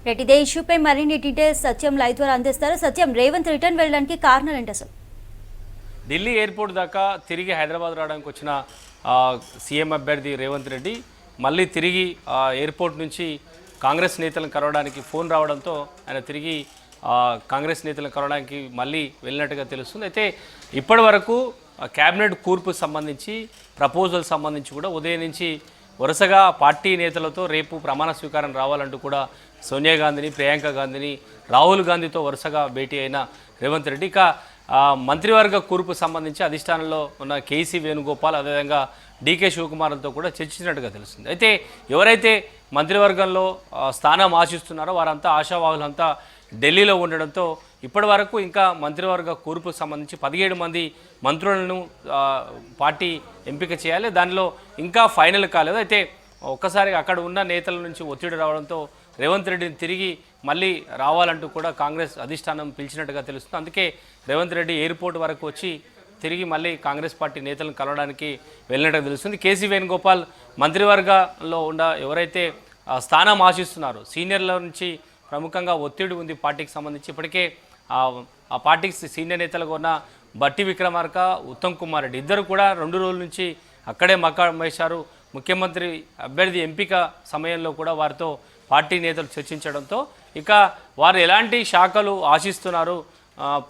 Right, ఇదే ఇష్యూపై మరిన్ని details సత్యం live ద్వారా అందిస్తారు. సత్యం, రేవంత్ రిటర్న్ వెళ్ళడానికి కారణం ఏంటి అసలు? ఢిల్లీ ఎయిర్పోర్ట్ దాకా తిరిగి హైదరాబాద్ రావడానికి వచ్చిన సీఎం అభ్యర్థి రేవంత్ రెడ్డి మళ్ళీ తిరిగి ఎయిర్పోర్ట్ నుంచి కాంగ్రెస్ నేతలను కలవడానికి ఫోన్ రావడంతో ఆయన తిరిగి కాంగ్రెస్ నేతలను కలవడానికి మళ్ళీ వెళ్ళినట్టుగా తెలుస్తుంది. అయితే ఇప్పటి వరకు క్యాబినెట్ కూర్పు సంబంధించి ప్రపోజల్ సంబంధించి కూడా ఉదయం నుంచి వరుసగా పార్టీ నేతలతో రేపు ప్రమాణ స్వీకారం రావాలంటూ కూడా సోనియా గాంధీని, ప్రియాంక గాంధీని, రాహుల్ గాంధీతో వరుసగా భేటీ అయిన రేవంత్ రెడ్డి ఇక మంత్రివర్గ కూర్పు సంబంధించి అధిష్టానంలో ఉన్న కేసీ వేణుగోపాల్, అదేవిధంగా డీకే శివకుమార్లతో కూడా చర్చించినట్టుగా తెలుస్తుంది. అయితే ఎవరైతే మంత్రివర్గంలో స్థానం ఆశిస్తున్నారో వారంతా ఆశావాహులంతా ఢిల్లీలో ఉండడంతో ఇప్పటి వరకు ఇంకా మంత్రివర్గ కూర్పుకు సంబంధించి 17 మంది మంత్రులను పార్టీ ఎంపిక చేయాలి. దానిలో ఇంకా ఫైనల్ కాలేదు. అయితే ఒక్కసారి అక్కడ ఉన్న నేతల నుంచి ఒత్తిడి రావడంతో రేవంత్ రెడ్డిని తిరిగి మళ్ళీ రావాలంటూ కూడా కాంగ్రెస్ అధిష్టానం పిలిచినట్టుగా తెలుస్తుంది. అందుకే రేవంత్ రెడ్డి ఎయిర్పోర్ట్ వరకు వచ్చి తిరిగి మళ్ళీ కాంగ్రెస్ పార్టీ నేతలను కలవడానికి వెళ్ళినట్టుగా తెలుస్తుంది. కేసీ వేణుగోపాల్ మంత్రివర్గంలో ఉన్న ఎవరైతే స్థానం ఆశిస్తున్నారో సీనియర్ల నుంచి ప్రముఖంగా ఒత్తిడి ఉంది పార్టీకి సంబంధించి. ఇప్పటికే ఆ పార్టీకి సీనియర్ నేతలుగా ఉన్న బట్టి విక్రమార్క, ఉత్తమ్ కుమార్ రెడ్డి ఇద్దరు కూడా 2 రోజుల నుంచి అక్కడే మకాం వేశారు. ముఖ్యమంత్రి అభ్యర్థి ఎంపిక సమయంలో కూడా వారితో పార్టీ నేతలు చర్చించడంతో ఇక వారు ఎలాంటి శాఖలు ఆశిస్తున్నారు,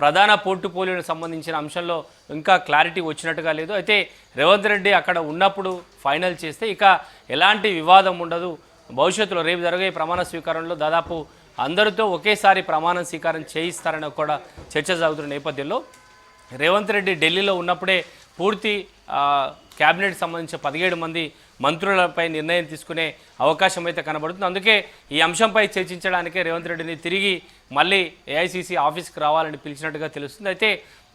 ప్రధాన పోర్టుఫోలియోకి సంబంధించిన అంశంలో ఇంకా క్లారిటీ వచ్చినట్టుగా లేదు. అయితే రేవంత్ రెడ్డి అక్కడ ఉన్నప్పుడు ఫైనల్ చేస్తే ఇక ఎలాంటి వివాదం ఉండదు. భవిష్యత్తులో రేపు జరిగే ప్రమాణ స్వీకారంలో దాదాపు అందరితో ఒకేసారి ప్రమాణ స్వీకారం చేయిస్తారని కూడా చర్చ సాగుతున్న నేపథ్యంలో రేవంత్ రెడ్డి ఢిల్లీలో ఉన్నప్పుడే పూర్తి క్యాబినెట్ సంబంధించిన 17 మంది మంత్రులపై నిర్ణయం తీసుకునే అవకాశం అయితే కనబడుతుంది. అందుకే ఈ అంశంపై చర్చించడానికే రేవంత్ రెడ్డిని తిరిగి మళ్ళీ ఏఐసీసీ ఆఫీస్కి రావాలని పిలిచినట్టుగా తెలుస్తుంది. అయితే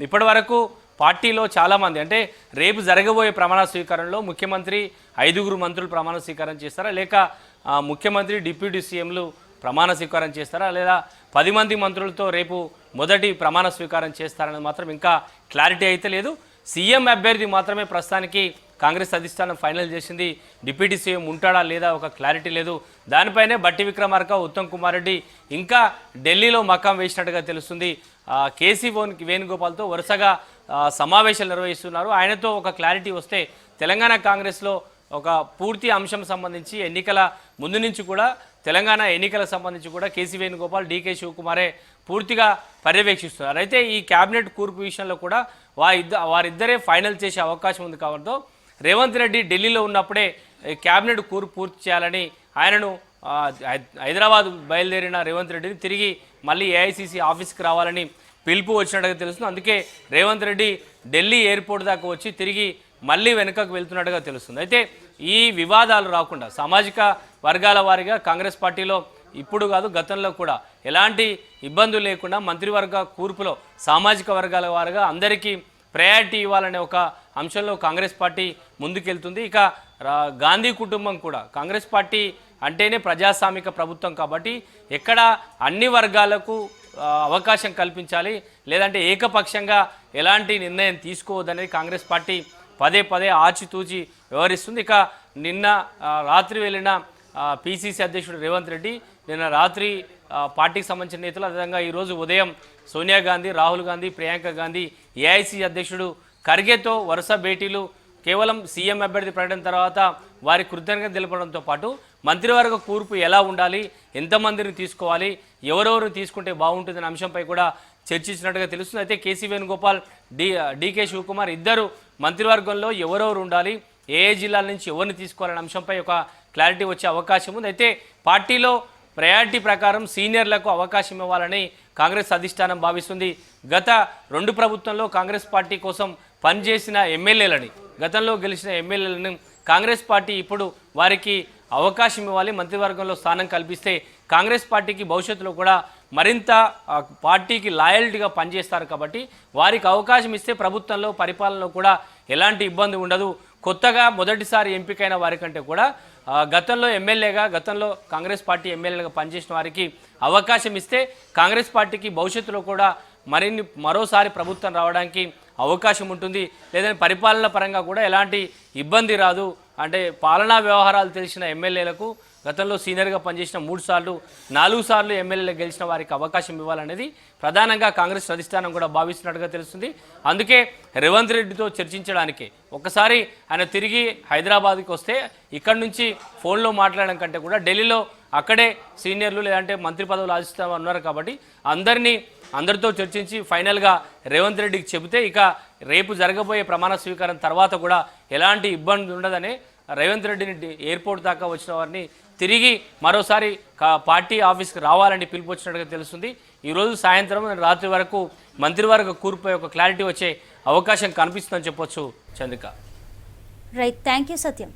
ఇప్పటి వరకు పార్టీలో చాలామంది అంటే రేపు జరగబోయే ప్రమాణ స్వీకారంలో ముఖ్యమంత్రి 5 మంత్రులు ప్రమాణ స్వీకారం చేస్తారా, లేక ముఖ్యమంత్రి, డిప్యూటీ సీఎంలు ప్రమాణ స్వీకారం చేస్తారా, లేదా 10 మంది మంత్రులతో రేపు మొదటి ప్రమాణ స్వీకారం చేస్తారనేది మాత్రం ఇంకా క్లారిటీ అయితే లేదు. సీఎం అభ్యర్థి మాత్రమే ప్రస్తుతానికి కాంగ్రెస్ అధిష్టానం ఫైనల్ చేసింది. డిప్యూటీ సీఎం ఉంటాడా లేదా ఒక క్లారిటీ లేదు. దానిపైనే బట్టి విక్రమార్క, ఉత్తమ్ కుమార్ రెడ్డి ఇంకా ఢిల్లీలో మకాం వేసినట్టుగా తెలుస్తుంది. కేసీ వేణుగోపాల్తో వరుసగా సమావేశాలు నిర్వహిస్తున్నారు. ఆయనతో ఒక క్లారిటీ వస్తే తెలంగాణ కాంగ్రెస్లో ఒక పూర్తి అంశం సంబంధించి ఎన్నికల ముందు నుంచి కూడా తెలంగాణ ఎన్నికలకు సంబంధించి కూడా కేసీ వేణుగోపాల్, డీకే శివకుమారే పూర్తిగా పర్యవేక్షిస్తున్నారు. అయితే ఈ క్యాబినెట్ కూర్పు విషయంలో కూడా వారిద్దరే ఫైనల్ చేసే అవకాశం ఉంది. కావడంతో రేవంత్ రెడ్డి ఢిల్లీలో ఉన్నప్పుడే క్యాబినెట్ కూర్పు పూర్తి చేయాలని ఆయనను హైదరాబాద్ బయలుదేరిన రేవంత్ రెడ్డిని తిరిగి మళ్ళీ ఏఐసీసీ ఆఫీస్కి రావాలని పిలుపు వచ్చినట్టుగా తెలుస్తుంది. అందుకే రేవంత్ రెడ్డి ఢిల్లీ ఎయిర్పోర్ట్ దాకా వచ్చి తిరిగి మళ్ళీ వెనుకకు వెళ్తున్నట్టుగా తెలుస్తుంది. అయితే ఈ వివాదాలు రాకుండా సామాజిక వర్గాల వారీగా కాంగ్రెస్ పార్టీలో ఇప్పుడు కాదు గతంలో కూడా ఎలాంటి ఇబ్బందులు లేకుండా మంత్రివర్గ కూర్పులో సామాజిక వర్గాల వారీగా అందరికీ ప్రయారిటీ ఇవ్వాలనే ఒక అంశంలో కాంగ్రెస్ పార్టీ ముందుకెళ్తుంది. ఇక గాంధీ కుటుంబం కూడా కాంగ్రెస్ పార్టీ అంటేనే ప్రజాస్వామిక ప్రభుత్వం కాబట్టి ఎక్కడ అన్ని వర్గాలకు అవకాశం కల్పించాలి, లేదంటే ఏకపక్షంగా ఎలాంటి నిర్ణయం తీసుకోవద్దనేది కాంగ్రెస్ పార్టీ పదే ఆచితూచి వ్యవహరిస్తుంది. ఇక నిన్న రాత్రి వెళ్ళిన పిసిసి అధ్యక్షుడు రేవంత్ రెడ్డి నిన్న రాత్రి పార్టీకి సంబంధించిన నేతలు, అదేవిధంగా ఈరోజు ఉదయం సోనియా గాంధీ, రాహుల్ గాంధీ, ప్రియాంక గాంధీ, ఏఐసీ అధ్యక్షుడు ఖర్గేతో వరుస భేటీలు కేవలం సీఎం అభ్యర్థి ప్రకటన తర్వాత వారి కృతజ్ఞత తెలపడంతో పాటు మంత్రివర్గ కూర్పు ఎలా ఉండాలి, ఎంతమందిని తీసుకోవాలి, ఎవరెవరు తీసుకుంటే బాగుంటుందనే అంశంపై కూడా చర్చించినట్టుగా తెలుస్తుంది. అయితే కేసీ వేణుగోపాల్, డీకే శివకుమార్ ఇద్దరు మంత్రివర్గంలో ఎవరెవరు ఉండాలి, ఏ జిల్లాల నుంచి ఎవరిని తీసుకోవాలనే అంశంపై ఒక క్లారిటీ వచ్చే అవకాశం ఉంది. అయితే పార్టీలో ప్రయారిటీ ప్రకారం సీనియర్లకు అవకాశం ఇవ్వాలని కాంగ్రెస్ అధిష్టానం భావిస్తుంది. గత 2 ప్రభుత్వంలో కాంగ్రెస్ పార్టీ కోసం పనిచేసిన ఎమ్మెల్యేలని, గతంలో గెలిచిన ఎమ్మెల్యేలను కాంగ్రెస్ పార్టీ ఇప్పుడు వారికి అవకాశం ఇవ్వాలి, మంత్రివర్గంలో స్థానం కల్పిస్తే కాంగ్రెస్ పార్టీకి భవిష్యత్తులో కూడా మరింత పార్టీకి లాయల్టీగా పనిచేస్తారు. కాబట్టి వారికి అవకాశం ఇస్తే ప్రభుత్వంలో పరిపాలనలో కూడా ఎలాంటి ఇబ్బంది ఉండదు. కొత్తగా మొదటిసారి ఎంపికైన వారికంటే కూడా గతంలో కాంగ్రెస్ పార్టీ ఎమ్మెల్యేలుగా పనిచేసిన వారికి అవకాశం ఇస్తే కాంగ్రెస్ పార్టీకి భవిష్యత్తులో కూడా మరోసారి ప్రభుత్వం రావడానికి అవకాశం ఉంటుంది. లేదంటే పరిపాలన పరంగా కూడా ఎలాంటి ఇబ్బంది రాదు. అంటే పాలనా వ్యవహారాలు తెలిసిన ఎమ్మెల్యేలకు గతంలో సీనియర్గా పనిచేసిన 3 సార్లు 4 సార్లు ఎమ్మెల్యేలు గెలిచిన వారికి అవకాశం ఇవ్వాలనేది ప్రధానంగా కాంగ్రెస్ అధిష్టానం కూడా భావిస్తున్నట్టుగా తెలుస్తుంది. అందుకే రేవంత్ రెడ్డితో చర్చించడానికి ఒకసారి ఆయన తిరిగి హైదరాబాద్కి వస్తే ఇక్కడి నుంచి ఫోన్లో మాట్లాడడం కంటే కూడా ఢిల్లీలో అక్కడే సీనియర్లు లేదంటే మంత్రి పదవులు ఆశిస్తామని ఉన్నారు కాబట్టి అందరితో చర్చించి ఫైనల్గా రేవంత్ రెడ్డికి చెబితే ఇక రేపు జరగబోయే ప్రమాణ స్వీకారం తర్వాత కూడా ఎలాంటి ఇబ్బంది ఉండదనే రేవంత్ రెడ్డిని ఎయిర్పోర్ట్ దాకా వచ్చిన వారిని తిరిగి మరోసారి పార్టీ ఆఫీస్కి రావాలని పిలుపువచ్చినట్టుగా తెలుస్తుంది. ఈరోజు సాయంత్రం రాత్రి వరకు మంత్రివర్గ కూర్పుపై ఒక క్లారిటీ వచ్చే అవకాశం కనిపిస్తుందని చెప్పొచ్చు Chandrika. Right, thank you Satyam.